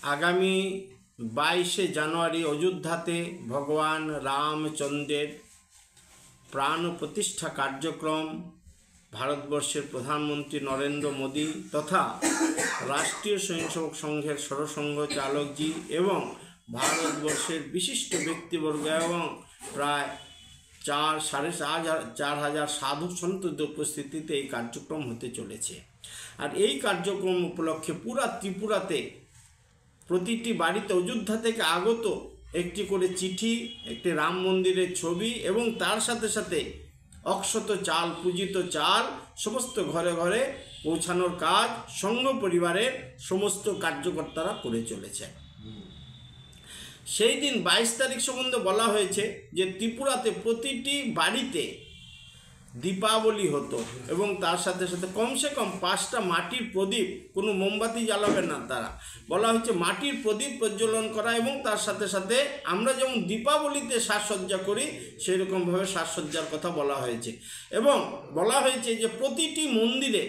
আগামী 22শে জানুয়ারি অযোধ্যাতে ভগবান রামচন্দ্রের প্রাণ প্রতিষ্ঠা কার্যক্রম ভারতবর্ষের প্রধানমন্ত্রী নরেন্দ্র মোদী তথা রাষ্ট্রীয় স্বয়ংসেবক সংঘের সরসংঘ চালকজি এবং ভারতবর্ষের বিশিষ্ট ব্যক্তিবর্গ এবং প্রায় 4,500 সাধু সন্তদের উপস্থিতিতে এই কার্যক্রম হতে চলেছে। আর এই কার্যক্রম উপলক্ষে পুরা ত্রিপুরাতে প্রতিটি বাড়িতে অযোধ্যা থেকে আগত একটি করে চিঠি, একটি রাম মন্দিরের ছবি এবং তার সাথে সাথে অক্ষত চাল, পূজিত চাল সমস্ত ঘরে ঘরে পৌঁছানোর কাজ সংঘ পরিবারের সমস্ত কার্যকর্তারা করে চলেছে। সেই দিন 22 তারিখ সম্বন্ধে বলা হয়েছে যে ত্রিপুরাতে প্রতিটি বাড়িতে দীপাবলি হতো এবং তার সাথে সাথে কমসে কম 5টা মাটির প্রদীপ, কোনো মোমবাতি জ্বালাবেন না তারা, বলা হয়েছে মাটির প্রদীপ প্রজ্বলন করা এবং তার সাথে সাথে আমরা যেমন দীপাবলিতে সাজসজ্জা করি সেই রকমভাবে সাজসজ্জার কথা বলা হয়েছে। এবং বলা হয়েছে যে প্রতিটি মন্দিরে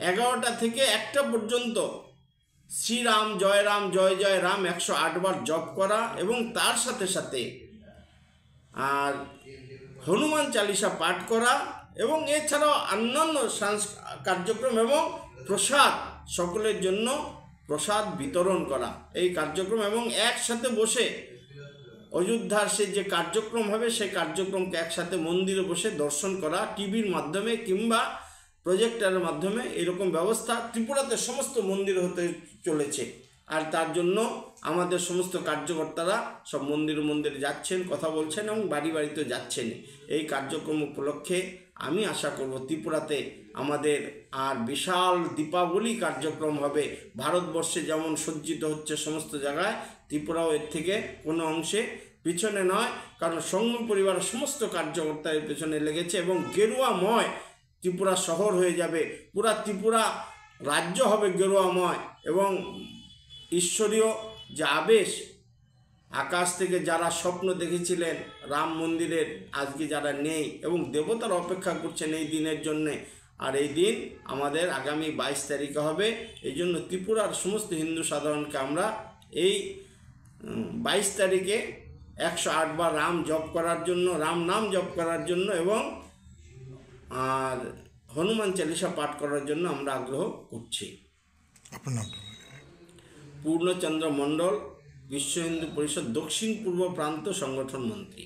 11টা থেকে 1টা পর্যন্ত শ্রীরাম জয় রাম জয় জয় রাম 108 বার জপ করা এবং তার সাথে সাথে আর হনুমান চালিসা পাঠ করা এবং এছাড়াও অন্যান্য কার্যক্রম এবং প্রসাদ সকলের জন্য প্রসাদ বিতরণ করা এই কার্যক্রম এবং একসাথে বসে অযোধ্যার সে যে কার্যক্রম হবে সেই কার্যক্রমকে একসাথে মন্দিরে বসে দর্শন করা, টিভির মাধ্যমে কিংবা প্রজেক্টরের মাধ্যমে এরকম ব্যবস্থা ত্রিপুরাতে সমস্ত মন্দির হতে চলেছে। আর তার জন্য আমাদের সমস্ত কার্যকর্তারা সব মন্দিরে যাচ্ছেন, কথা বলছেন এবং বাড়ি বাড়িতে যাচ্ছেন। এই কার্যক্রম উপলক্ষে আমি আশা করব ত্রিপুরাতে আমাদের আর বিশাল দীপাবলি কার্যক্রম হবে। ভারতবর্ষে যেমন সজ্জিত হচ্ছে সমস্ত জায়গায়, ত্রিপুরাও এর থেকে কোনো অংশে পিছনে নয়, কারণ সংঘ পরিবারের সমস্ত কার্যকর্তা এর পেছনে লেগেছে এবং গেরুয়াময় ত্রিপুরা শহর হয়ে যাবে, পুরা ত্রিপুরা রাজ্য হবে গেরুয়াময় এবং ঈশ্বরীয় যে আবেশ, আকাশ থেকে যারা স্বপ্ন দেখেছিলেন রাম মন্দিরের, আজকে যারা নেই এবং দেবতারা অপেক্ষা করছেন এই দিনের জন্যে। আর এই দিন আমাদের আগামী 22 তারিখে হবে। এই জন্য ত্রিপুরার সমস্ত হিন্দু সাধারণকে আমরা এই 22 তারিখে 108 বার রাম জপ করার জন্য, রাম নাম জপ করার জন্য এবং আর হনুমান চালিসা পাঠ করার জন্য আমরা আগ্রহ করছি। পূর্ণচন্দ্র মণ্ডল, বিশ্ব হিন্দু পরিষদ দক্ষিণ পূর্ব প্রান্ত সংগঠন মন্ত্রী।